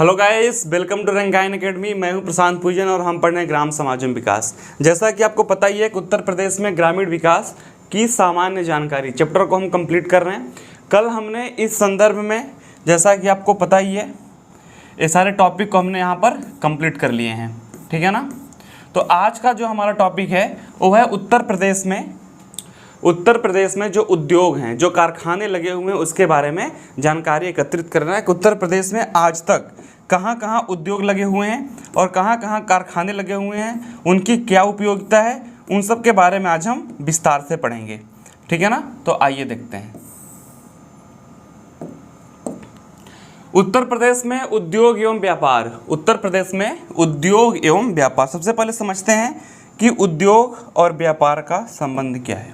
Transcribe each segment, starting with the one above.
Hello guys, welcome to Rangayan academy. मैं हूं प्रशांत पूजन और हम पढ़ रहे हैं ग्राम समाज एवं विकास। जैसा कि आपको पता ही है कि उत्तर प्रदेश में ग्रामीण विकास की सामान्य जानकारी चैप्टर को हम कंप्लीट कर रहे हैं। कल हमने इस संदर्भ में, जैसा कि आपको पता ही है, ये सारे टॉपिक को हमने यहाँ पर कंप्लीट कर लिए हैं, ठीक है ना। तो आज का जो हमारा टॉपिक है वो है उत्तर प्रदेश में जो उद्योग हैं, जो कारखाने लगे हुए हैं, उसके बारे में जानकारी एकत्रित करना है कि उत्तर प्रदेश में आज तक कहाँ कहाँ उद्योग लगे हुए हैं और कहाँ कहाँ कारखाने लगे हुए हैं, उनकी क्या उपयोगिता है, उन सब के बारे में आज हम विस्तार से पढ़ेंगे, ठीक है ना। तो आइए देखते हैं। उत्तर प्रदेश में उद्योग एवं व्यापार। उत्तर प्रदेश में उद्योग एवं व्यापार, सबसे पहले समझते हैं कि उद्योग और व्यापार का संबंध क्या है,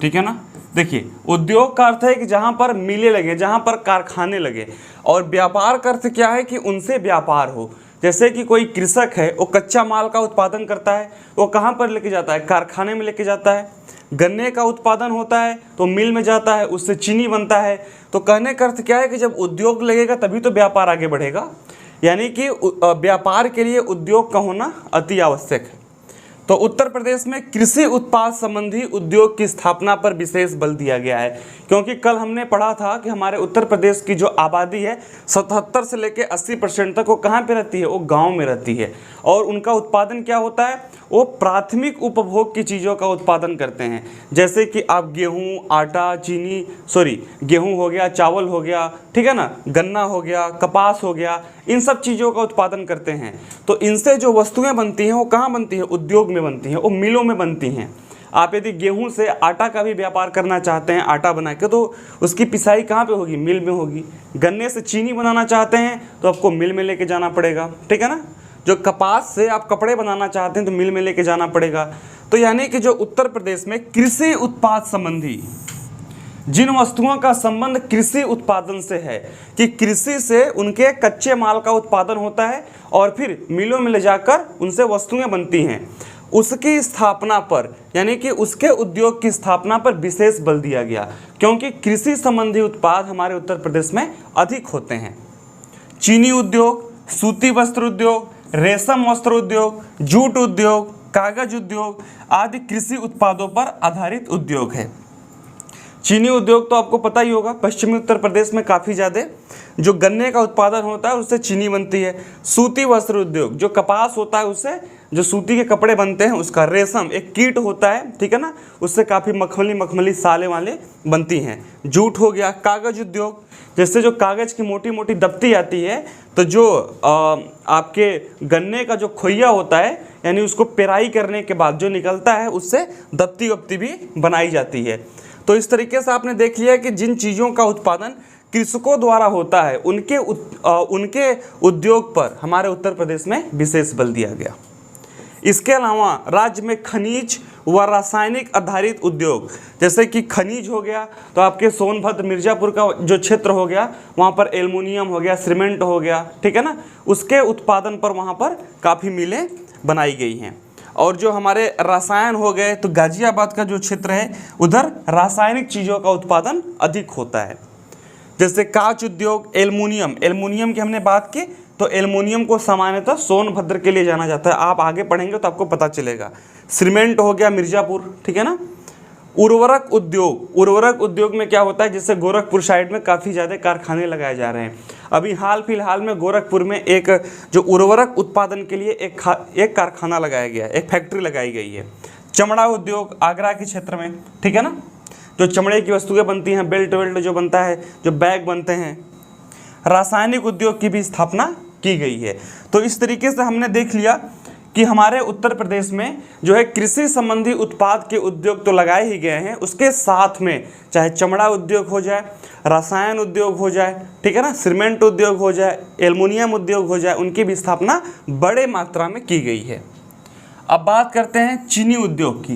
ठीक है ना। देखिए, उद्योग का अर्थ है कि जहां पर मिलें लगे, जहां पर कारखाने लगे, और व्यापार का अर्थ क्या है कि उनसे व्यापार हो। जैसे कि कोई कृषक है, वो कच्चा माल का उत्पादन करता है, वो कहां पर लेके जाता है, कारखाने में लेके जाता है। गन्ने का उत्पादन होता है तो मिल में जाता है, उससे चीनी बनता है। तो कहने का अर्थ क्या है कि जब उद्योग लगेगा तभी तो व्यापार आगे बढ़ेगा, यानी कि व्यापार के लिए उद्योग का होना अति आवश्यक है। तो उत्तर प्रदेश में कृषि उत्पाद संबंधी उद्योग की स्थापना पर विशेष बल दिया गया है, क्योंकि कल हमने पढ़ा था कि हमारे उत्तर प्रदेश की जो आबादी है 77 से लेकर 80% तक वो कहाँ पे रहती है, वो गांव में रहती है। और उनका उत्पादन क्या होता है, वो प्राथमिक उपभोग की चीज़ों का उत्पादन करते हैं। जैसे कि आप गेहूँ, आटा, गेहूँ हो गया, चावल हो गया, ठीक है ना, गन्ना हो गया, कपास हो गया, इन सब चीज़ों का उत्पादन करते हैं। तो इनसे जो वस्तुएं बनती हैं वो कहाँ बनती है, उद्योग में बनती हैं, वो मिलों में बनती हैं। आप यदि गेहूं से आटा का भी व्यापार करना चाहते हैं, आटा बना के, तो उसकी पिसाई कहाँ पे होगी, मिल में होगी। गन्ने से चीनी बनाना चाहते हैं तो आपको मिल में लेके जाना पड़ेगा, ठीक है ना। जो कपास से आप कपड़े बनाना चाहते हैं तो मिल में लेके जाना पड़ेगा। तो यानी कि जो उत्तर प्रदेश में कृषि उत्पाद संबंधी जिन वस्तुओं का संबंध कृषि उत्पादन से है, कि कृषि से उनके कच्चे माल का उत्पादन होता है और फिर मिलों में ले जाकर उनसे वस्तुएं बनती हैं, उसकी स्थापना पर, यानी कि उसके उद्योग की स्थापना पर विशेष बल दिया गया, क्योंकि कृषि संबंधी उत्पाद हमारे उत्तर प्रदेश में अधिक होते हैं। चीनी उद्योग, सूती वस्त्र उद्योग, रेशम वस्त्र उद्योग, जूट उद्योग, कागज उद्योग आदि कृषि उत्पादों पर आधारित उद्योग है। चीनी उद्योग तो आपको पता ही होगा, पश्चिमी उत्तर प्रदेश में काफ़ी ज़्यादा जो गन्ने का उत्पादन होता है उससे चीनी बनती है। सूती वस्त्र उद्योग, जो कपास होता है उससे जो सूती के कपड़े बनते हैं उसका। रेशम एक कीट होता है, ठीक है ना, उससे काफ़ी मखमली साले वाले बनती हैं। जूट हो गया। कागज उद्योग, जैसे जो कागज़ की मोटी मोटी दफ्ती आती है, तो जो आपके गन्ने का जो खोइया होता है, यानी उसको पेराई करने के बाद जो निकलता है उससे दफ्ती वफ्ती भी बनाई जाती है। तो इस तरीके से आपने देख लिया कि जिन चीज़ों का उत्पादन कृषकों द्वारा होता है उनके उद्योग पर हमारे उत्तर प्रदेश में विशेष बल दिया गया। इसके अलावा राज्य में खनिज व रासायनिक आधारित उद्योग, जैसे कि खनिज हो गया तो आपके सोनभद्र मिर्ज़ापुर का जो क्षेत्र हो गया, वहाँ पर एल्युमिनियम हो गया, सीमेंट हो गया, ठीक है ना, उसके उत्पादन पर वहाँ पर काफ़ी मिलें बनाई गई हैं। और जो हमारे रसायन हो गए, तो गाजियाबाद का जो क्षेत्र है उधर रासायनिक चीज़ों का उत्पादन अधिक होता है। जैसे कांच उद्योग, एल्युमिनियम की हमने बात की, तो एल्युमिनियम को सामान्यतः सोनभद्र के लिए जाना जाता है। आप आगे पढ़ेंगे तो आपको पता चलेगा। सीमेंट हो गया मिर्ज़ापुर, ठीक है ना। उर्वरक उद्योग में क्या होता है, जैसे गोरखपुर साइड में काफ़ी ज़्यादा कारखाने लगाए जा रहे हैं। अभी हाल फिलहाल में गोरखपुर में एक जो उर्वरक उत्पादन के लिए एक कारखाना लगाया गया, एक फैक्ट्री लगाई गई है। चमड़ा उद्योग आगरा के क्षेत्र में, ठीक है ना, जो चमड़े की वस्तुएं बनती हैं, बेल्ट वेल्ट जो बनता है, जो बैग बनते हैं। रासायनिक उद्योग की भी स्थापना की गई है। तो इस तरीके से हमने देख लिया कि हमारे उत्तर प्रदेश में जो है कृषि संबंधी उत्पाद के उद्योग तो लगाए ही गए हैं, उसके साथ में चाहे चमड़ा उद्योग हो जाए, रसायन उद्योग हो जाए, ठीक है ना, सीमेंट उद्योग हो जाए, एल्युमिनियम उद्योग हो जाए, उनकी भी स्थापना बड़े मात्रा में की गई है। अब बात करते हैं चीनी उद्योग की।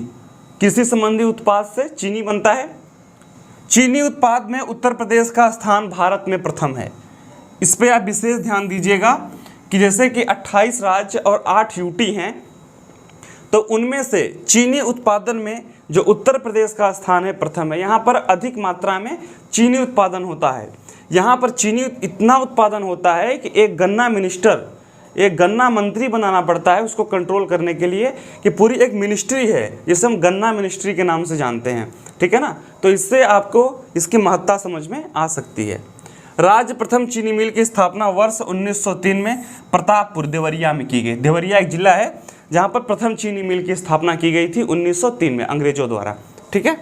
कृषि संबंधी उत्पाद से चीनी बनता है। चीनी उत्पाद में उत्तर प्रदेश का स्थान भारत में प्रथम है। इस पर आप विशेष ध्यान दीजिएगा कि जैसे कि 28 राज्य और 8 यूटी हैं, तो उनमें से चीनी उत्पादन में जो उत्तर प्रदेश का स्थान है प्रथम है। यहाँ पर अधिक मात्रा में चीनी उत्पादन होता है। यहाँ पर चीनी इतना उत्पादन होता है कि एक गन्ना मिनिस्टर, एक गन्ना मंत्री बनाना पड़ता है उसको कंट्रोल करने के लिए, कि पूरी एक मिनिस्ट्री है जिसे हम गन्ना मिनिस्ट्री के नाम से जानते हैं, ठीक है ना। तो इससे आपको इसकी महत्ता समझ में आ सकती है। राज्य प्रथम चीनी मिल की स्थापना वर्ष 1903 में प्रतापपुर देवरिया में की गई। देवरिया एक जिला है जहाँ पर प्रथम चीनी मिल की स्थापना की गई थी 1903 में अंग्रेजों द्वारा, ठीक है।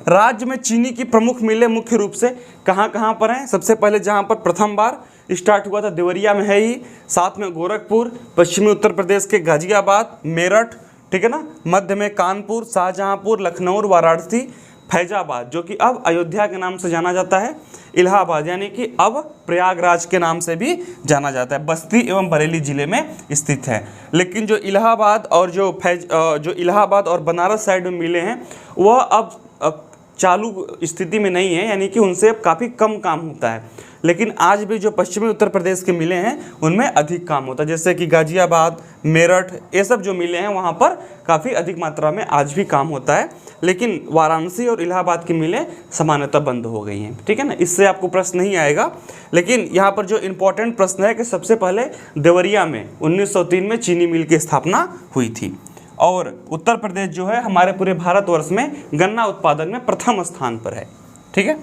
राज्य में चीनी की प्रमुख मिलें मुख्य रूप से कहाँ कहाँ पर हैं? सबसे पहले जहाँ पर प्रथम बार स्टार्ट हुआ था देवरिया में है ही, साथ में गोरखपुर, पश्चिमी उत्तर प्रदेश के गाजियाबाद, मेरठ, ठीक है ना, मध्य में कानपुर, शाहजहाँपुर, लखनऊ, वाराणसी, फैजाबाद जो कि अब अयोध्या के नाम से जाना जाता है, इलाहाबाद यानी कि अब प्रयागराज के नाम से भी जाना जाता है, बस्ती एवं बरेली जिले में स्थित है। लेकिन जो इलाहाबाद और जो इलाहाबाद और बनारस साइड में मिले हैं वह अब चालू स्थिति में नहीं है, यानी कि उनसे अब काफ़ी कम काम होता है। लेकिन आज भी जो पश्चिमी उत्तर प्रदेश के मिले हैं उनमें अधिक काम होता है, जैसे कि गाजियाबाद, मेरठ, ये सब जो मिले हैं वहाँ पर काफ़ी अधिक मात्रा में आज भी काम होता है। लेकिन वाराणसी और इलाहाबाद की मिलें सामान्यतः बंद हो गई हैं, ठीक है ना। इससे आपको प्रश्न नहीं आएगा, लेकिन यहाँ पर जो इम्पोर्टेंट प्रश्न है कि सबसे पहले देवरिया में 1903 में चीनी मिल की स्थापना हुई थी, और उत्तर प्रदेश जो है हमारे पूरे भारतवर्ष में गन्ना उत्पादन में प्रथम स्थान पर है, ठीक है।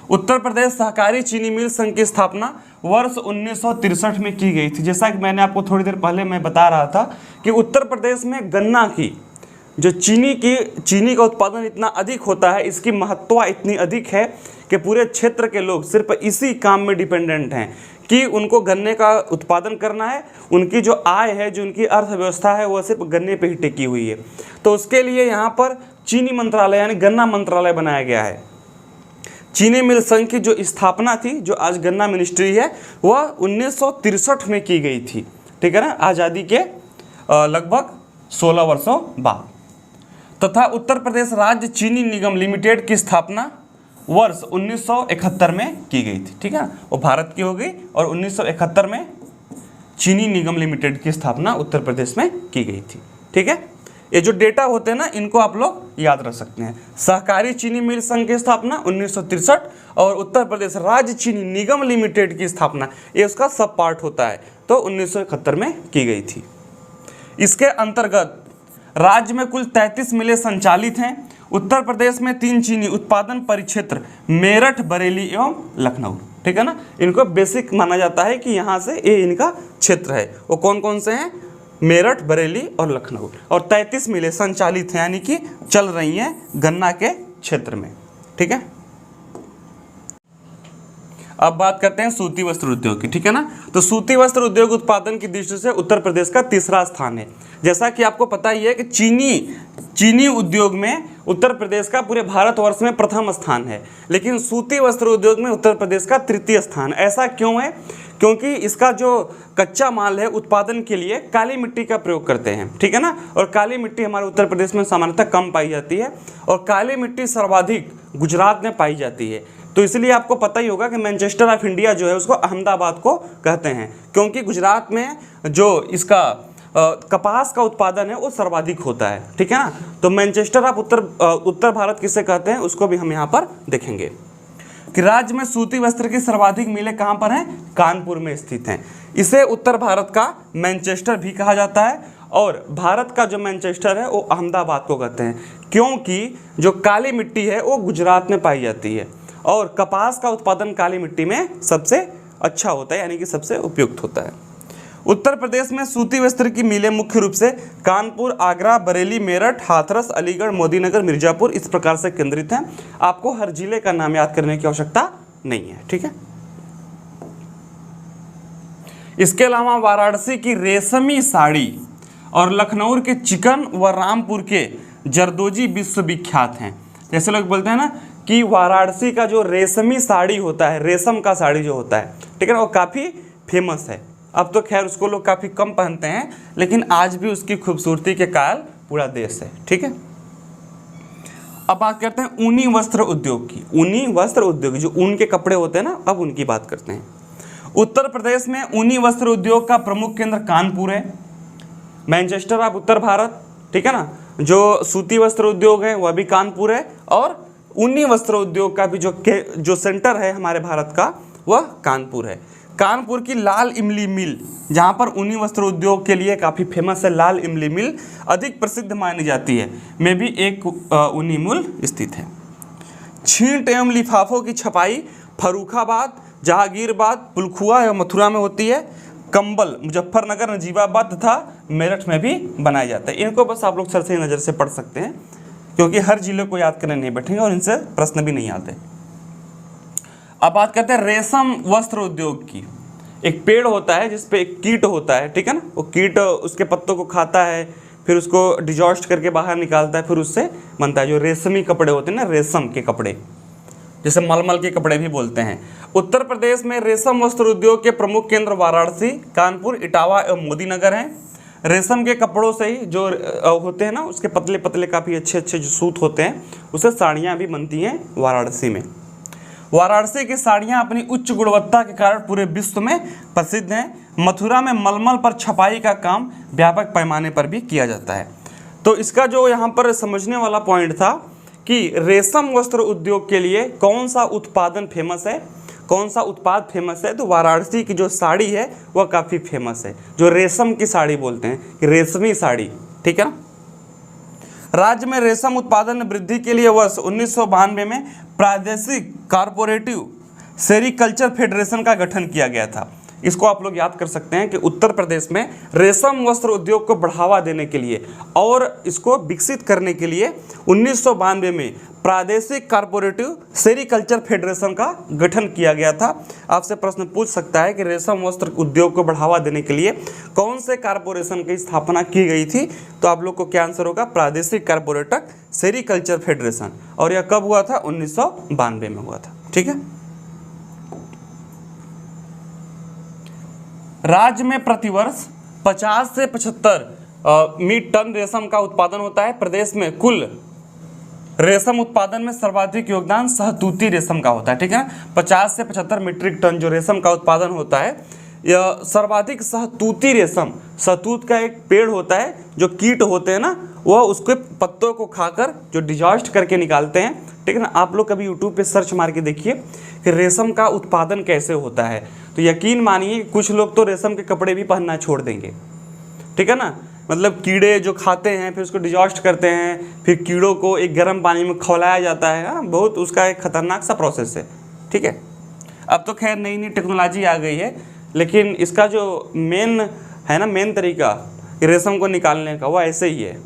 उत्तर प्रदेश सहकारी चीनी मिल संघ की स्थापना वर्ष 1963 में की गई थी। जैसा कि मैंने आपको थोड़ी देर पहले मैं बता रहा था कि उत्तर प्रदेश में गन्ना की जो चीनी का उत्पादन इतना अधिक होता है, इसकी महत्ता इतनी अधिक है कि पूरे क्षेत्र के लोग सिर्फ इसी काम में डिपेंडेंट हैं कि उनको गन्ने का उत्पादन करना है। उनकी जो आय है, जो उनकी अर्थव्यवस्था है, वह सिर्फ गन्ने पे ही टिकी हुई है। तो उसके लिए यहाँ पर चीनी मंत्रालय यानी गन्ना मंत्रालय बनाया गया है। चीनी मिल संघ की जो स्थापना थी, जो आज गन्ना मिनिस्ट्री है, वह 1963 में की गई थी, ठीक है ना, आज़ादी के लगभग 16 वर्षों बाद। तथा उत्तर प्रदेश राज्य चीनी निगम लिमिटेड की स्थापना वर्ष 1971 में की गई थी, ठीक है। वो भारत की हो गई और 1971 में चीनी निगम लिमिटेड की स्थापना उत्तर प्रदेश में की गई थी, ठीक है। ये जो डेटा होते हैं ना, इनको आप लोग याद रख सकते हैं। सहकारी चीनी मिल संघ की स्थापना 1963 और उत्तर प्रदेश राज्य चीनी निगम लिमिटेड की स्थापना, ये उसका सब पार्ट होता है, तो 1971 में की गई थी। इसके अंतर्गत राज्य में कुल 33 मिलें संचालित हैं। उत्तर प्रदेश में 3 चीनी उत्पादन परिक्षेत्र मेरठ, बरेली एवं लखनऊ, ठीक है ना। इनको बेसिक माना जाता है कि यहाँ से ये इनका क्षेत्र है। वो कौन कौन से हैं? मेरठ, बरेली और लखनऊ। और 33 मिलें संचालित हैं, यानी कि चल रही हैं गन्ना के क्षेत्र में, ठीक है। अब बात करते हैं सूती वस्त्र उद्योग की, ठीक है ना। तो सूती वस्त्र उद्योग उत्पादन की दृष्टि से उत्तर प्रदेश का तीसरा स्थान है। जैसा कि आपको पता ही है कि चीनी उद्योग में उत्तर प्रदेश का पूरे भारतवर्ष में प्रथम स्थान है, लेकिन सूती वस्त्र उद्योग में उत्तर प्रदेश का तृतीय स्थान। ऐसा क्यों है? क्योंकि इसका जो कच्चा माल है उत्पादन के लिए काली मिट्टी का प्रयोग करते हैं, ठीक है ना। और काली मिट्टी हमारे उत्तर प्रदेश में सामान्यतः कम पाई जाती है, और काली मिट्टी सर्वाधिक गुजरात में पाई जाती है। तो इसलिए आपको पता ही होगा कि मैनचेस्टर ऑफ इंडिया जो है उसको अहमदाबाद को कहते हैं, क्योंकि गुजरात में जो इसका कपास का उत्पादन है वो सर्वाधिक होता है, ठीक है ना। तो मैनचेस्टर ऑफ उत्तर भारत किसे कहते हैं उसको भी हम यहाँ पर देखेंगे कि राज्य में सूती वस्त्र की सर्वाधिक मिलें कहाँ पर हैं? कानपुर में स्थित हैं। इसे उत्तर भारत का मैनचेस्टर भी कहा जाता है, और भारत का जो मैनचेस्टर है वो अहमदाबाद को कहते हैं, क्योंकि जो काली मिट्टी है वो गुजरात में पाई जाती है, और कपास का उत्पादन काली मिट्टी में सबसे अच्छा होता है, यानी कि सबसे उपयुक्त होता है। उत्तर प्रदेश में सूती वस्त्र की मिलें मुख्य रूप से कानपुर, आगरा, बरेली, मेरठ, हाथरस, अलीगढ़, मोदीनगर, मिर्जापुर इस प्रकार से केंद्रित हैं। आपको हर जिले का नाम याद करने की आवश्यकता नहीं है, ठीक है। इसके अलावा वाराणसी की रेशमी साड़ी और लखनऊ के चिकन व रामपुर के जरदोजी विश्वविख्यात हैं। जैसे लोग बोलते हैं ना कि वाराणसी का जो रेशमी साड़ी होता है, रेशम का साड़ी जो होता है, ठीक है ना, वो काफ़ी फेमस है। अब तो खैर उसको लोग काफ़ी कम पहनते हैं, लेकिन आज भी उसकी खूबसूरती के कायल पूरा देश है, ठीक है। अब बात करते हैं ऊनी वस्त्र उद्योग की। ऊनी वस्त्र उद्योग, जो ऊन के कपड़े होते हैं ना, अब उनकी बात करते हैं। उत्तर प्रदेश में ऊनी वस्त्र उद्योग का प्रमुख केंद्र कानपुर है, मैनचेस्टर ऑफ उत्तर भारत, ठीक है ना। जो सूती वस्त्र उद्योग है वह भी कानपुर है, और ऊनी वस्त्र उद्योग का भी जो सेंटर है हमारे भारत का वह कानपुर है। कानपुर की लाल इमली मिल, जहाँ पर ऊनी वस्त्र उद्योग के लिए काफ़ी फेमस है, लाल इमली मिल अधिक प्रसिद्ध मानी जाती है, में भी एक ऊनी मिल स्थित है। छींट एवं लिफाफों की छपाई फर्रुखाबाद, जहांगीरबाद, पुलखुआ एवं मथुरा में होती है। कंबल मुजफ्फरनगर, नजीबाबाद तथा मेरठ में भी बनाया जाता है। इनको बस आप लोग सरसरी नज़र से पढ़ सकते हैं, क्योंकि हर जिले को याद करने नहीं बैठेंगे और इनसे प्रश्न भी नहीं आते। अब बात करते हैं रेशम वस्त्र उद्योग की। एक पेड़ होता है जिसपे एक कीट होता है, ठीक है ना, वो कीट उसके पत्तों को खाता है, फिर उसको डिजॉस्ट करके बाहर निकालता है, फिर उससे बनता है जो रेशमी कपड़े होते हैं ना, रेशम के कपड़े, जिसे मलमल के कपड़े भी बोलते हैं। उत्तर प्रदेश में रेशम वस्त्र उद्योग के प्रमुख केंद्र वाराणसी, कानपुर, इटावा एवं मोदीनगर हैं। रेशम के कपड़ों से ही जो होते हैं ना, उसके पतले पतले काफ़ी अच्छे अच्छे जो सूत होते हैं, उससे साड़ियाँ भी बनती हैं वाराणसी में। वाराणसी की साड़ियाँ अपनी उच्च गुणवत्ता के कारण पूरे विश्व में प्रसिद्ध हैं। मथुरा में मलमल पर छपाई का काम व्यापक पैमाने पर भी किया जाता है। तो इसका जो यहाँ पर समझने वाला पॉइंट था कि रेशम वस्त्र उद्योग के लिए कौन सा उत्पादन फेमस है, कौन सा उत्पाद फेमस है, तो वाराणसी की जो साड़ी है वह काफ़ी फेमस है, जो रेशम की साड़ी बोलते हैं कि रेशमी साड़ी, ठीक है ना। राज्य में रेशम उत्पादन में वृद्धि के लिए वर्ष 1992 में प्रादेशिक कॉर्पोरेटिव सेरीकल्चर फेडरेशन का गठन किया गया था। इसको आप लोग याद कर सकते हैं कि उत्तर प्रदेश में रेशम वस्त्र उद्योग को बढ़ावा देने के लिए और इसको विकसित करने के लिए 1992 में प्रादेशिक कॉर्पोरेटिव सेरीकल्चर फेडरेशन का गठन किया गया था। आपसे प्रश्न पूछ सकता है कि रेशम वस्त्र उद्योग को बढ़ावा देने के लिए कौन से कॉर्पोरेशन की स्थापना की गई थी, तो आप लोग को क्या आंसर होगा, प्रादेशिक कॉर्पोरेटिव सेरीकल्चर फेडरेशन। और यह कब हुआ था, 1992 में हुआ था, ठीक है। राज्य में प्रतिवर्ष 50 से 75 मीट्रिक टन रेशम का उत्पादन होता है। प्रदेश में कुल रेशम उत्पादन में सर्वाधिक योगदान सहतूती रेशम का होता है, ठीक है ना। 50 से 75 मीट्रिक टन जो रेशम का उत्पादन होता है, यह सर्वाधिक सहतूती रेशम, सहतूत का एक पेड़ होता है, जो कीट होते हैं ना, वह उसके पत्तों को खाकर जो डिजॉस्ट करके निकालते हैं, ठीक है ना। आप लोग कभी यूट्यूब पे सर्च मार के देखिए कि रेशम का उत्पादन कैसे होता है, तो यकीन मानिए कुछ लोग तो रेशम के कपड़े भी पहनना छोड़ देंगे, ठीक है ना। मतलब कीड़े जो खाते हैं फिर उसको डिजॉस्ट करते हैं, फिर कीड़ों को एक गर्म पानी में खौलाया जाता है, हाँ, बहुत उसका एक खतरनाक सा प्रोसेस है, ठीक है। अब तो खैर नई नई टेक्नोलॉजी आ गई है, लेकिन इसका जो मेन है ना, मेन तरीका रेशम को निकालने का, वो ऐसे ही है।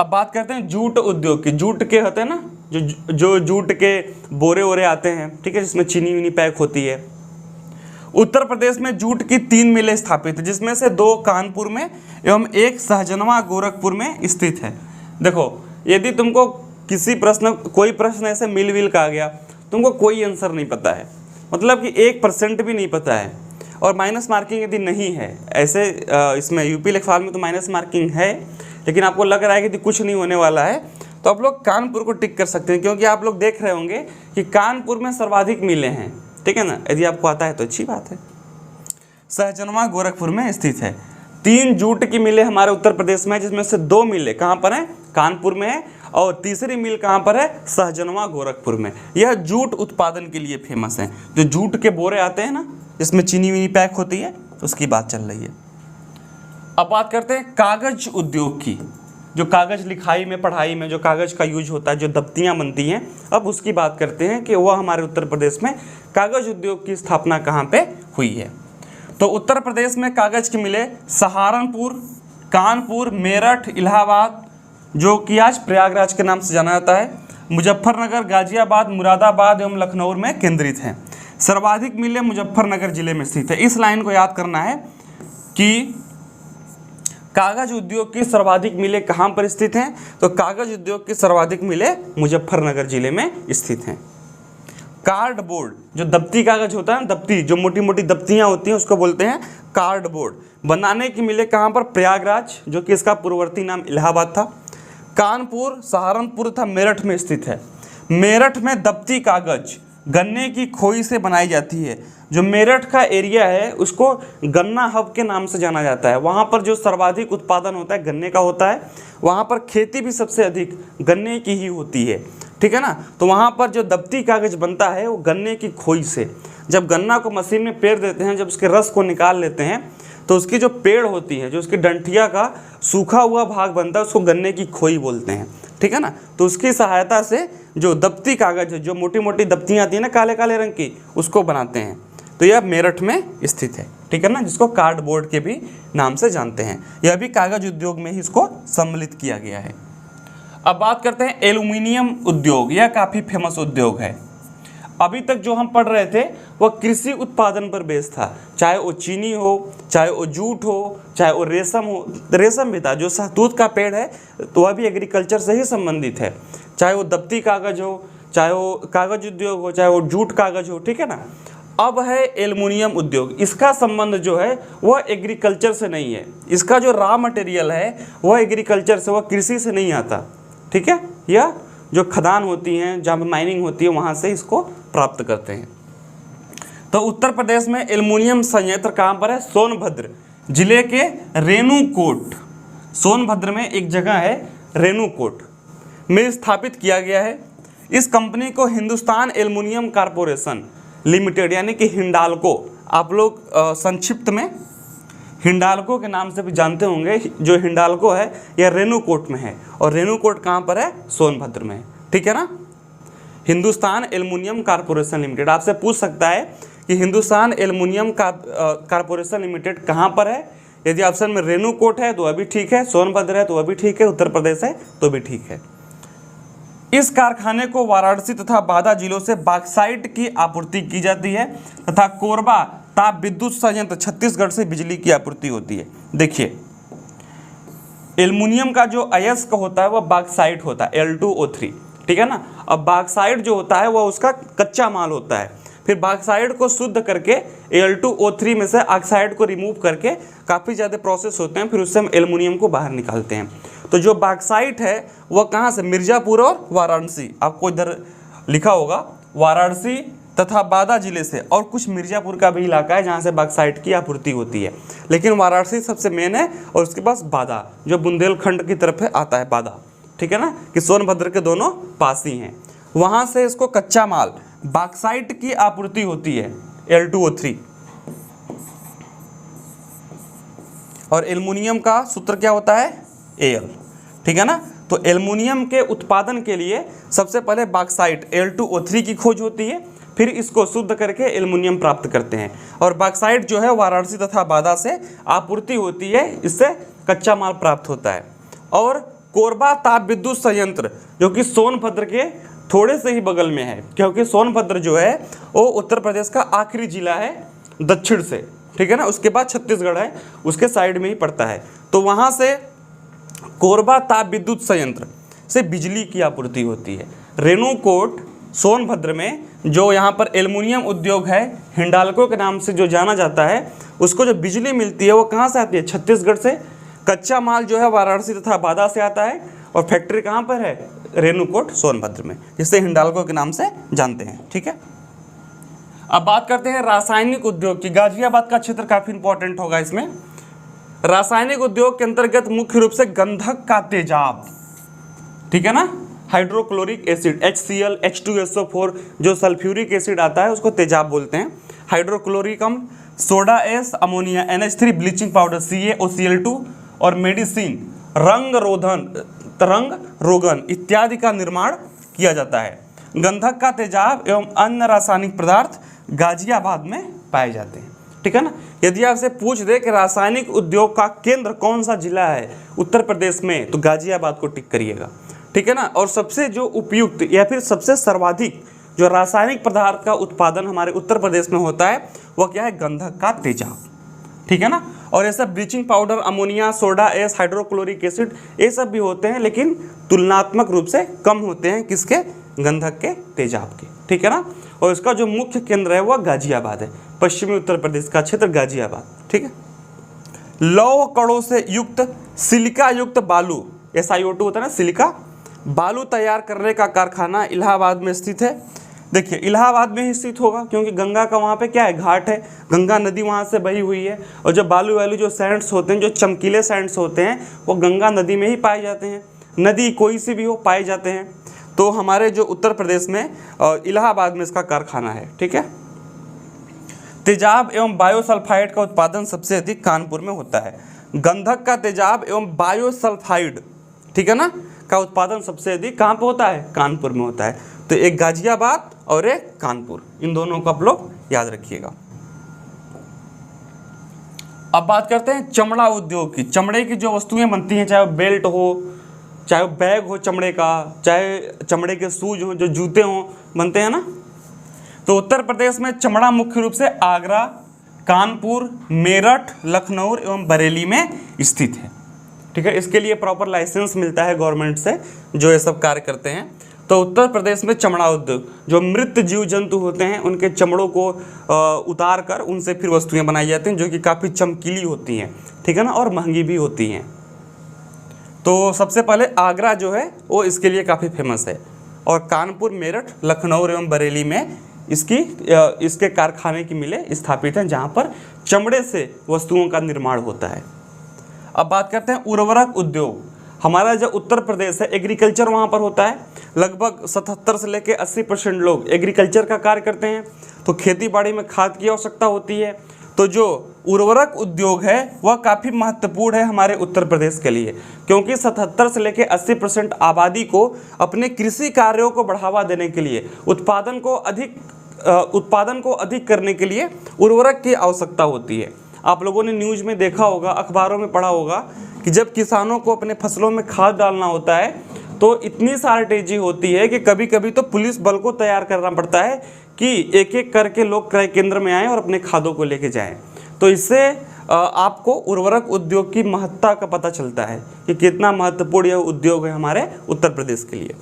अब बात करते हैं जूट उद्योग की। जूट के होते हैं ना, जो जूट के बोरे वोरे आते हैं, ठीक है, जिसमें चीनी वीनी पैक होती है। उत्तर प्रदेश में जूट की 3 मिलें स्थापित है, जिसमें से 2 कानपुर में एवं 1 सहजनवा गोरखपुर में स्थित है। देखो, यदि तुमको कोई प्रश्न ऐसे मिल विल का आ गया, तुमको कोई आंसर नहीं पता है, मतलब कि 1% भी नहीं पता है, और माइनस मार्किंग यदि नहीं है, ऐसे इसमें यूपी लेखपाल में तो माइनस मार्किंग है, लेकिन आपको लग रहा है कि कुछ नहीं होने वाला है, तो आप लोग कानपुर को टिक कर सकते हैं, क्योंकि आप लोग देख रहे होंगे कि कानपुर में सर्वाधिक मिलें हैं, ठीक है ना। यदि आपको आता है तो अच्छी बात है। सहजनवा गोरखपुर में स्थित है। 3 जूट की मिलें हमारे उत्तर प्रदेश में, जिसमें से 2 मिलें कहाँ पर हैं, कानपुर में है, और तीसरी मिल कहाँ पर है, सहजनवा गोरखपुर में। यह जूट उत्पादन के लिए फेमस है। जो जूट के बोरे आते हैं ना, जिसमें चीनी वीनी पैक होती है, उसकी बात चल रही है। अब बात करते हैं कागज उद्योग की। जो कागज लिखाई में, पढ़ाई में जो कागज का यूज होता है, जो दफ्तियाँ बनती हैं, अब उसकी बात करते हैं कि वह हमारे उत्तर प्रदेश में कागज उद्योग की स्थापना कहाँ पे हुई है। तो उत्तर प्रदेश में कागज की मिलें सहारनपुर, कानपुर, मेरठ, इलाहाबाद, जो कि आज प्रयागराज के नाम से जाना जाता है, मुजफ्फरनगर, गाजियाबाद, मुरादाबाद एवं लखनऊ में केंद्रित हैं। सर्वाधिक मिलें मुजफ्फरनगर जिले में स्थित है। इस लाइन को याद करना है कि कागज उद्योग की सर्वाधिक मिलें कहाँ पर स्थित हैं, तो कागज उद्योग की सर्वाधिक मिलें मुजफ्फरनगर जिले में स्थित हैं। कार्डबोर्ड, जो दफ्ती कागज होता है, दफ्ती जो मोटी मोटी दफ्तियाँ होती हैं, उसको बोलते हैं कार्डबोर्ड, बनाने की मिलें कहाँ पर, प्रयागराज, जो कि इसका पूर्ववर्ती नाम इलाहाबाद था। कानपुर, सहारनपुर तथा मेरठ में स्थित है। मेरठ में दफ्ती कागज गन्ने की खोई से बनाई जाती है। जो मेरठ का एरिया है उसको गन्ना हब के नाम से जाना जाता है। वहाँ पर जो सर्वाधिक उत्पादन होता है गन्ने का होता है, वहाँ पर खेती भी सबसे अधिक गन्ने की ही होती है, ठीक है ना। तो वहाँ पर जो दफ्ती कागज बनता है वो गन्ने की खोई से। जब गन्ना को मशीन में पेर देते हैं, जब उसके रस को निकाल लेते हैं तो उसकी जो पेड़ होती है, जो उसकी डंठिया का सूखा हुआ भाग बनता है उसको गन्ने की खोई बोलते हैं, ठीक है ना। तो उसकी सहायता से जो दफ्ती कागज है, जो मोटी मोटी दफ्तियाँ आती है ना काले काले रंग की, उसको बनाते हैं। तो यह मेरठ में स्थित है, ठीक है ना, जिसको कार्डबोर्ड के भी नाम से जानते हैं। यह भी कागज उद्योग में ही इसको सम्मिलित किया गया है। अब बात करते हैं एल्यूमिनियम उद्योग। यह काफ़ी फेमस उद्योग है। अभी तक जो हम पढ़ रहे थे वह कृषि उत्पादन पर बेस था, चाहे वो चीनी हो, चाहे वो जूट हो, चाहे वो रेशम हो। रेशम भी था, जो शहतूत का पेड़ है तो वह भी एग्रीकल्चर से ही संबंधित है। चाहे वो दफ्ती कागज हो, चाहे वो कागज उद्योग हो, चाहे वो जूट कागज हो, ठीक है ना। अब है एल्युमिनियम उद्योग। इसका संबंध जो है वह एग्रीकल्चर से नहीं है। इसका जो रॉ मटेरियल है वह एग्रीकल्चर से, वह कृषि से नहीं आता, ठीक है। यह जो खदान होती हैं, जहाँ माइनिंग होती है, वहाँ से इसको प्राप्त करते हैं। तो उत्तर प्रदेश में एल्युमिनियम संयंत्र कहाँ पर है? सोनभद्र जिले के रेणुकूट, सोनभद्र में एक जगह है रेणुकूट में स्थापित किया गया है। इस कंपनी को हिंदुस्तान एल्युमिनियम कॉर्पोरेशन लिमिटेड यानी कि हिंडाल्को, आप लोग संक्षिप्त में हिंडाल्को के नाम से भी जानते होंगे। जो हिंडाल्को है यह रेणुकूट में है, और रेणुकूट कहाँ पर है? सोनभद्र में, ठीक है ना। हिंदुस्तान एल्युमिनियम कॉर्पोरेशन लिमिटेड आपसे पूछ सकता है कि हिंदुस्तान एल्युमिनियम कॉर्पोरेशन लिमिटेड कहाँ पर है। यदि ऑप्शन में रेणुकूट है तो अभी ठीक है, सोनभद्र है तो अभी ठीक है, उत्तर प्रदेश है तो भी ठीक है। इस कारखाने को वाराणसी तथा बादा जिलों से बॉक्साइट की आपूर्ति की जाती है तथा कोरबा ताप विद्युत संयंत्र छत्तीसगढ़ से बिजली की आपूर्ति होती है। देखिए, एल्युमिनियम का जो अयस्क होता है वह बॉक्साइट होता है, Al2O3, ठीक है ना। अब बॉक्साइट जो होता है वह उसका कच्चा माल होता है। फिर बॉक्साइट को शुद्ध करके Al2O3 में से ऑक्साइड को रिमूव करके काफ़ी ज़्यादा प्रोसेस होते हैं, फिर उससे हम एल्युमिनियम को बाहर निकालते हैं। तो जो बॉक्साइट है वह कहाँ से? मिर्ज़ापुर और वाराणसी, आपको इधर लिखा होगा वाराणसी तथा बादा जिले से, और कुछ मिर्ज़ापुर का भी इलाका है जहाँ से बॉक्साइट की आपूर्ति होती है, लेकिन वाराणसी सबसे मेन है। और उसके पास बादा जो बुंदेलखंड की तरफ आता है, बादा, ठीक है ना, कि सोनभद्र के दोनों पास ही हैं। वहाँ से इसको कच्चा माल बॉक्साइट की आपूर्ति होती है, Al2O3। और एल्युमिनियम का सूत्र क्या होता है? Al, ठीक है ना। तो एल्युमिनियम के उत्पादन के लिए सबसे पहले बॉक्साइट Al2O3 की खोज होती है, फिर इसको शुद्ध करके एल्युमिनियम प्राप्त करते हैं। और बॉक्साइट जो है वाराणसी तथा बादा से आपूर्ति होती है, इससे कच्चा माल प्राप्त होता है। और कोरबा ताप विद्युत संयंत्र जो कि सोनभद्र के थोड़े से ही बगल में है, क्योंकि सोनभद्र जो है वो उत्तर प्रदेश का आखिरी जिला है दक्षिण से, ठीक है ना। उसके बाद छत्तीसगढ़ है, उसके साइड में ही पड़ता है। तो वहाँ से कोरबा ताप विद्युत संयंत्र से बिजली की आपूर्ति होती है। रेणुकूट सोनभद्र में जो यहाँ पर एल्युमिनियम उद्योग है, हिंडाल्को के नाम से जो जाना जाता है, उसको जो बिजली मिलती है वो कहाँ से आती है? छत्तीसगढ़ से। कच्चा माल जो है वाराणसी तथा बादा से आता है, और फैक्ट्री कहाँ पर है? रेणुकूट सोनभद्र में, जिसे हिंडाल्को के नाम से जानते हैं, ठीक है। अब बात करते हैं रासायनिक उद्योग की। गाजियाबाद का क्षेत्र काफ़ी इंपॉर्टेंट होगा इसमें। रासायनिक उद्योग के अंतर्गत मुख्य रूप से गंधक का तेजाब, ठीक है ना, हाइड्रोक्लोरिक एसिड HCl, H2SO4, जो सल्फ्यूरिक एसिड आता है उसको तेजाब बोलते हैं। हाइड्रोक्लोरिक अम्ल, soda S, ammonia NH3, bleaching powder CaOCl2, और मेडिसिन रंग रोगन इत्यादि का निर्माण किया जाता है। गंधक का तेजाब एवं अन्य रासायनिक पदार्थ गाजियाबाद में पाए जाते हैं, ठीक है ना। यदि आपसे पूछ दे कि रासायनिक उद्योग का केंद्र कौन सा जिला है उत्तर प्रदेश में, तो गाजियाबाद को टिक करिएगा, ठीक है ना। और सबसे जो उपयुक्त या फिर सबसे सर्वाधिक जो रासायनिक पदार्थ का उत्पादन हमारे उत्तर प्रदेश में होता है वह क्या है? गंधक का तेजाब, ठीक है ना। और ये सब bleaching powder, ammonia, soda S, hydrochloric acid, ये सब भी होते हैं, लेकिन तुलनात्मक रूप से कम होते हैं किसके? गंधक के तेजाब के, ठीक है ना। और इसका जो मुख्य केंद्र है वह गाजियाबाद है, पश्चिमी उत्तर प्रदेश का क्षेत्र गाजियाबाद, ठीक है। लौह कणों से युक्त सिलिका युक्त बालू, SiO2 होता है ना, सिलिका बालू तैयार करने का कारखाना इलाहाबाद में स्थित है। देखिए इलाहाबाद में ही स्थित होगा, क्योंकि गंगा का वहाँ पे क्या है, घाट है, गंगा नदी वहाँ से बही हुई है। और जो बालू वालू जो सैंड्स होते हैं, जो चमकीले सैंड्स होते हैं, वो गंगा नदी में ही पाए जाते हैं। नदी कोई सी भी हो पाए जाते हैं। तो हमारे जो उत्तर प्रदेश में इलाहाबाद में इसका कारखाना है। ठीक है। तेजाब एवं बायोसल्फाइड का उत्पादन सबसे अधिक कानपुर में होता है। गंधक का तेजाब एवं बायोसल्फाइड, ठीक है ना, का उत्पादन सबसे अधिक कहाँ पे होता है, कानपुर में होता है। तो एक गाजियाबाद और एक कानपुर, इन दोनों को आप लोग याद रखिएगा। अब बात करते हैं चमड़ा उद्योग की। चमड़े की जो वस्तुएं बनती हैं, चाहे वो बेल्ट हो, चाहे वो बैग हो चमड़े का, चाहे चमड़े के शूज हो, जो जूते हों, बनते हैं ना। तो उत्तर प्रदेश में चमड़ा मुख्य रूप से आगरा, कानपुर, मेरठ, लखनऊ एवं बरेली में स्थित है। ठीक है। इसके लिए प्रॉपर लाइसेंस मिलता है गवर्नमेंट से, जो ये सब कार्य करते हैं। तो उत्तर प्रदेश में चमड़ा उद्योग, जो मृत जीव जंतु होते हैं उनके चमड़ों को उतार कर उनसे फिर वस्तुएं बनाई जाती हैं, जो कि काफ़ी चमकीली होती हैं। ठीक है ना, और महंगी भी होती हैं। तो सबसे पहले आगरा जो है वो इसके लिए काफ़ी फेमस है, और कानपुर, मेरठ, लखनऊ एवं बरेली में इसके कारखाने की मिलें स्थापित हैं, जहाँ पर चमड़े से वस्तुओं का निर्माण होता है। अब बात करते हैं उर्वरक उद्योग। हमारा जो उत्तर प्रदेश है, एग्रीकल्चर वहाँ पर होता है। लगभग 77 से लेकर 80% लोग एग्रीकल्चर का कार्य करते हैं। तो खेती बाड़ी में खाद की आवश्यकता होती है। तो जो उर्वरक उद्योग है वह काफ़ी महत्वपूर्ण है हमारे उत्तर प्रदेश के लिए, क्योंकि 77 से लेकर 80% आबादी को अपने कृषि कार्यों को बढ़ावा देने के लिए, उत्पादन को अधिक करने के लिए उर्वरक की आवश्यकता होती है। आप लोगों ने न्यूज़ में देखा होगा, अखबारों में पढ़ा होगा कि जब किसानों को अपने फसलों में खाद डालना होता है तो इतनी शार्टेजी होती है कि कभी कभी तो पुलिस बल को तैयार करना पड़ता है कि एक एक करके लोग क्रय केंद्र में आएँ और अपने खादों को लेके जाएं। तो इससे आपको उर्वरक उद्योग की महत्ता का पता चलता है कि कितना महत्वपूर्ण यह उद्योग है हमारे उत्तर प्रदेश के लिए।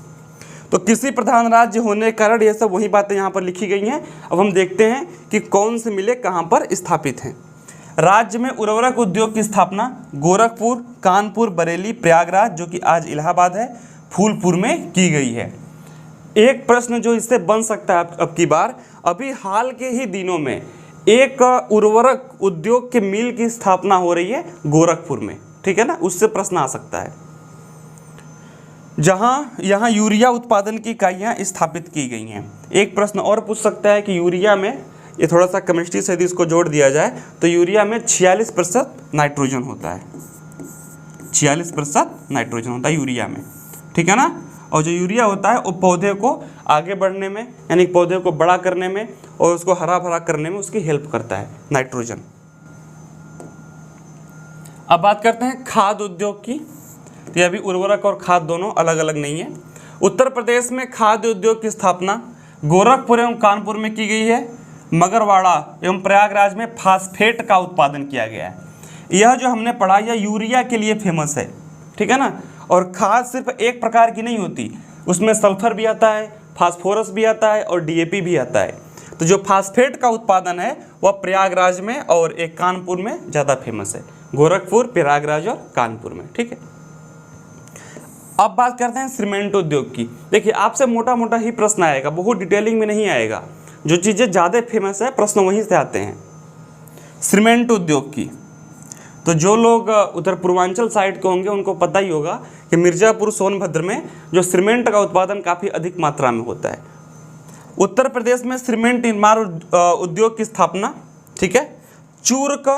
तो कृषि प्रधान राज्य होने के कारण ये सब वही बातें यहाँ पर लिखी गई हैं। अब हम देखते हैं कि कौन से मिले कहाँ पर स्थापित हैं। राज्य में उर्वरक उद्योग की स्थापना गोरखपुर, कानपुर, बरेली, प्रयागराज, जो कि आज इलाहाबाद है, फूलपुर में की गई है। एक प्रश्न जो इससे बन सकता है अब की बार, अभी हाल के ही दिनों में एक उर्वरक उद्योग के मिल की स्थापना हो रही है गोरखपुर में। ठीक है ना, उससे प्रश्न आ सकता है, जहाँ यहाँ यूरिया उत्पादन की इकाइयाँ स्थापित की गई हैं। एक प्रश्न और पूछ सकता है कि यूरिया में, ये थोड़ा सा केमिस्ट्री से यदि इसको जोड़ दिया जाए तो यूरिया में 46% नाइट्रोजन होता है। 46% नाइट्रोजन होता है यूरिया में। ठीक है ना। और जो यूरिया होता है वो पौधे को आगे बढ़ने में, यानी पौधे को बड़ा करने में और उसको हरा भरा करने में उसकी हेल्प करता है नाइट्रोजन। अब बात करते हैं खाद्य उद्योग की। तो ये अभी उर्वरक और खाद दोनों अलग अलग नहीं है। उत्तर प्रदेश में खाद्य उद्योग की स्थापना गोरखपुर एवं कानपुर में की गई है। मगरवाड़ा एवं प्रयागराज में फास्फेट का उत्पादन किया गया है। यह जो हमने पढ़ा, यह यूरिया के लिए फेमस है। ठीक है ना। और खाद सिर्फ एक प्रकार की नहीं होती, उसमें सल्फर भी आता है, फास्फोरस भी आता है और डीएपी भी आता है। तो जो फास्फेट का उत्पादन है वह प्रयागराज में और एक कानपुर में ज़्यादा फेमस है। गोरखपुर, प्रयागराज और कानपुर में। ठीक है। अब बात करते हैं सीमेंट उद्योग की। देखिए आपसे मोटा मोटा ही प्रश्न आएगा, बहुत डिटेलिंग में नहीं आएगा। जो चीज़ें ज़्यादा फेमस है प्रश्न वहीं से आते हैं। सीमेंट उद्योग की, तो जो लोग उत्तर पूर्वांचल साइड के होंगे उनको पता ही होगा कि मिर्ज़ापुर, सोनभद्र में जो सीमेंट का उत्पादन काफ़ी अधिक मात्रा में होता है। उत्तर प्रदेश में सीमेंट निर्माण उद्योग की स्थापना, ठीक है, चूर्क,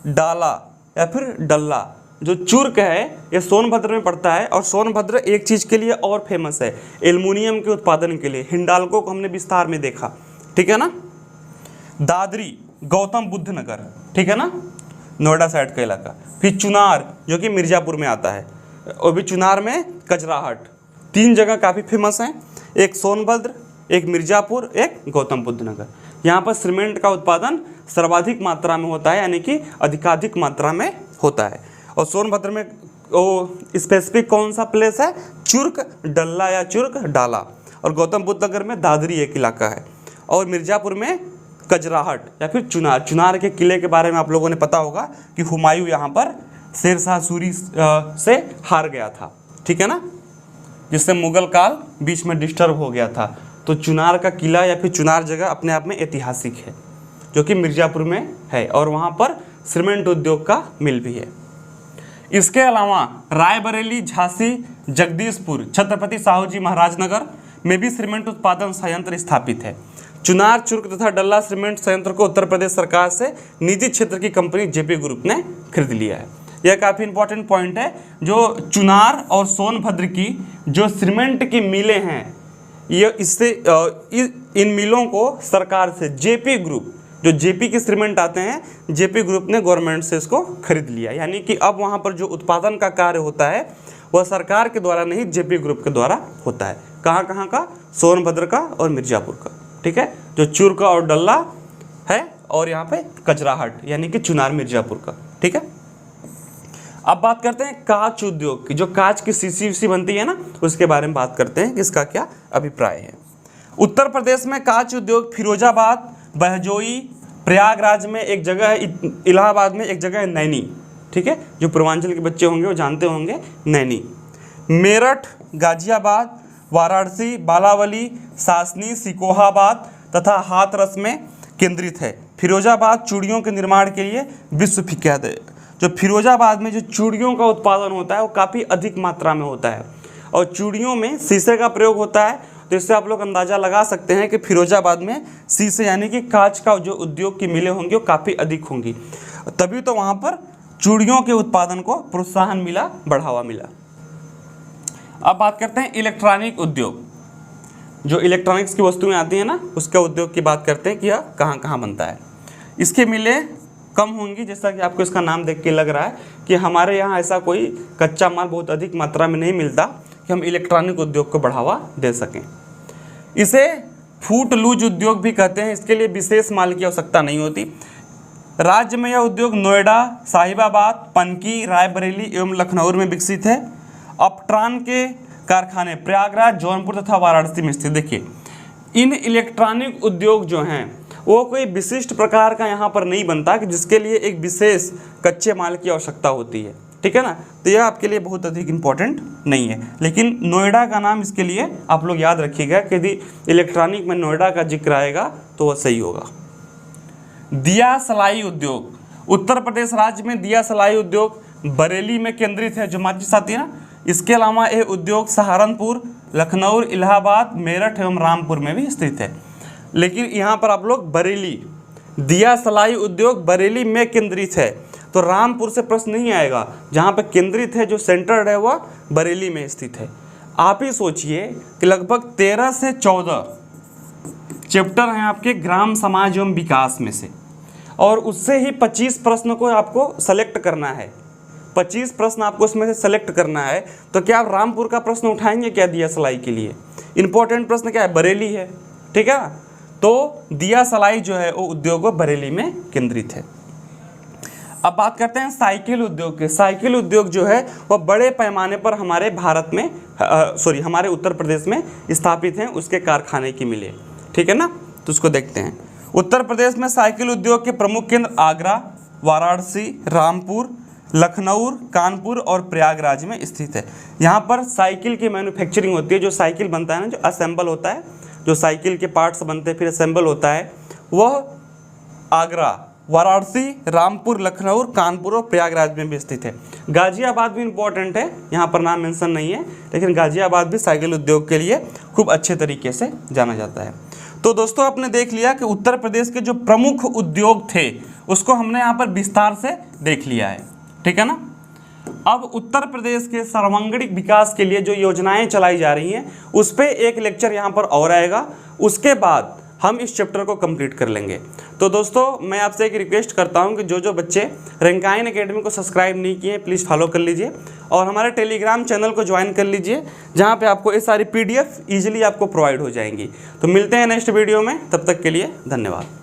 डाला या फिर डल्ला, जो चूर्क है ये सोनभद्र में पड़ता है। और सोनभद्र एक चीज़ के लिए और फेमस है, एल्युमिनियम के उत्पादन के लिए। हिंडाल्को को हमने विस्तार में देखा। ठीक है ना। दादरी, गौतम बुद्ध नगर, ठीक है ना, नोएडा साइड का इलाका। फिर चुनार जो कि मिर्ज़ापुर में आता है, और भी चुनार में कजराहट। 3 जगह काफ़ी फेमस हैं, एक सोनभद्र, एक मिर्ज़ापुर, एक गौतम बुद्ध नगर। यहाँ पर सीमेंट का उत्पादन सर्वाधिक मात्रा में होता है, यानी कि अधिकाधिक मात्रा में होता है। और सोनभद्र में वो स्पेसिफिक कौन सा प्लेस है, चुर्क डल्ला या चुर्क डाला। और गौतम बुद्ध नगर में दादरी एक इलाका है। और मिर्ज़ापुर में कजराहट या फिर चुनार। चुनार के किले के बारे में आप लोगों ने पता होगा कि हुमायूं यहाँ पर शेरशाह सूरी से हार गया था। ठीक है ना, जिससे मुगल काल बीच में डिस्टर्ब हो गया था। तो चुनार का किला या फिर चुनार जगह अपने आप में ऐतिहासिक है, जो कि मिर्ज़ापुर में है, और वहाँ पर सीमेंट उद्योग का मिल भी है। इसके अलावा रायबरेली, झांसी, जगदीशपुर, छत्रपति साहू जी महाराज नगर में भी सीमेंट उत्पादन संयंत्र स्थापित है। चुनार, चुर्क तथा डल्ला सीमेंट संयंत्र को उत्तर प्रदेश सरकार से निजी क्षेत्र की कंपनी जेपी ग्रुप ने खरीद लिया है। यह काफ़ी इंपॉर्टेंट पॉइंट है। जो चुनार और सोनभद्र की जो सीमेंट की मिलें हैं, ये इससे इन मिलों को सरकार से जेपी ग्रुप, जो जेपी के सीमेंट आते हैं, जेपी ग्रुप ने गवर्नमेंट से इसको खरीद लिया। यानी कि अब वहाँ पर जो उत्पादन का कार्य होता है वह सरकार के द्वारा नहीं, जेपी ग्रुप के द्वारा होता है। कहाँ कहाँ का? सोनभद्र का और मिर्ज़ापुर का, ठीक है, जो चुर्क और डल्ला है, और यहाँ पे कचराहट यानी कि चुनार मिर्ज़ापुर का, ठीक है। अब बात करते हैं कांच उद्योग की। जो कांच की शीशी बनती है ना, उसके बारे में बात करते हैं कि इसका क्या अभिप्राय है। उत्तर प्रदेश में कांच उद्योग फिरोजाबाद, बहजोई, प्रयागराज में एक जगह है, इलाहाबाद में एक जगह है नैनी, ठीक है, जो पूर्वांचल के बच्चे होंगे वो जानते होंगे नैनी। मेरठ, गाजियाबाद, वाराणसी, बालावली, सासनी, सिकोहाबाद तथा हाथरस में केंद्रित है। फिरोजाबाद चूड़ियों के निर्माण के लिए विश्व विख्यात है। जो फिरोजाबाद में जो चूड़ियों का उत्पादन होता है वो काफ़ी अधिक मात्रा में होता है, और चूड़ियों में शीशे का प्रयोग होता है। तो इससे आप लोग अंदाज़ा लगा सकते हैं कि फिरोजाबाद में शीशे यानी कि कांच का जो उद्योग की मिलें होंगी वो काफ़ी अधिक होंगी, तभी तो वहाँ पर चूड़ियों के उत्पादन को प्रोत्साहन मिला, बढ़ावा मिला। अब बात करते हैं इलेक्ट्रॉनिक उद्योग। जो इलेक्ट्रॉनिक्स की वस्तुएं आती हैं ना, उसका उद्योग की बात करते हैं कि यह कहाँ कहाँ बनता है। इसके मिलें कम होंगी, जैसा कि आपको इसका नाम देख के लग रहा है कि हमारे यहाँ ऐसा कोई कच्चा माल बहुत अधिक मात्रा में नहीं मिलता कि हम इलेक्ट्रॉनिक उद्योग को बढ़ावा दे सकें। इसे फूट लूज उद्योग भी कहते हैं। इसके लिए विशेष माल की आवश्यकता नहीं होती। राज्य में यह उद्योग नोएडा, साहिबाबाद, पनकी, रायबरेली एवं लखनऊ में विकसित है। अपट्रान के कारखाने प्रयागराज, जौनपुर तथा वाराणसी में स्थित। देखिए, इन इलेक्ट्रॉनिक उद्योग जो हैं वो कोई विशिष्ट प्रकार का यहाँ पर नहीं बनता कि जिसके लिए एक विशेष कच्चे माल की आवश्यकता होती है, ठीक है ना। तो यह आपके लिए बहुत अधिक इम्पोर्टेंट नहीं है, लेकिन नोएडा का नाम इसके लिए आप लोग याद रखिएगा कि यदि इलेक्ट्रॉनिक में नोएडा का जिक्र आएगा तो वह सही होगा। दिया सलाई उद्योग। उत्तर प्रदेश राज्य में दिया सलाई उद्योग बरेली में केंद्रित है, जो माचिस आती है ना। इसके अलावा यह उद्योग सहारनपुर, लखनऊ, इलाहाबाद, मेरठ एवं रामपुर में भी स्थित है। लेकिन यहाँ पर आप लोग बरेली, दिया सलाई उद्योग बरेली में केंद्रित है, तो रामपुर से प्रश्न नहीं आएगा। जहाँ पर केंद्रित है, जो सेंटर्ड है, वह बरेली में स्थित है। आप ही सोचिए कि लगभग 13 से 14 चैप्टर हैं आपके ग्राम समाज एवं विकास में से, और उससे ही 25 प्रश्न को आपको सेलेक्ट करना है। 25 प्रश्न आपको उसमें से सेलेक्ट करना है। तो क्या आप रामपुर का प्रश्न उठाएंगे क्या दिया सलाई के लिए? इंपॉर्टेंट प्रश्न क्या है? बरेली है, ठीक है ना। तो दिया सलाई जो है वो उद्योग बरेली में केंद्रित है। अब बात करते हैं साइकिल उद्योग के। साइकिल उद्योग जो है वह बड़े पैमाने पर हमारे भारत में हमारे उत्तर प्रदेश में स्थापित हैं, उसके कारखाने की मिले, ठीक है ना। तो उसको देखते हैं। उत्तर प्रदेश में साइकिल उद्योग के प्रमुख केंद्र आगरा, वाराणसी, रामपुर, लखनऊ, कानपुर और प्रयागराज में स्थित है। यहाँ पर साइकिल की मैन्युफैक्चरिंग होती है। जो साइकिल बनता है ना, जो असेंबल होता है, जो साइकिल के पार्ट्स बनते हैं फिर असेंबल होता है, वह आगरा, वाराणसी, रामपुर, लखनऊ, कानपुर और प्रयागराज में भी स्थित है। गाजियाबाद भी इम्पोर्टेंट है, यहाँ पर नाम मेंशन नहीं है, लेकिन गाजियाबाद भी साइकिल उद्योग के लिए खूब अच्छे तरीके से जाना जाता है। तो दोस्तों, आपने देख लिया कि उत्तर प्रदेश के जो प्रमुख उद्योग थे उसको हमने यहाँ पर विस्तार से देख लिया है, ठीक है ना। अब उत्तर प्रदेश के सर्वांगीण विकास के लिए जो योजनाएं चलाई जा रही हैं उस पर एक लेक्चर यहाँ पर और आएगा। उसके बाद हम इस चैप्टर को कंप्लीट कर लेंगे। तो दोस्तों, मैं आपसे एक रिक्वेस्ट करता हूँ कि जो बच्चे रैंकाइन एकेडमी को सब्सक्राइब नहीं किए प्लीज़ फॉलो कर लीजिए, और हमारे टेलीग्राम चैनल को ज्वाइन कर लीजिए, जहाँ पे आपको ये सारी PDF ईजिली आपको प्रोवाइड हो जाएंगी। तो मिलते हैं नेक्स्ट वीडियो में, तब तक के लिए धन्यवाद।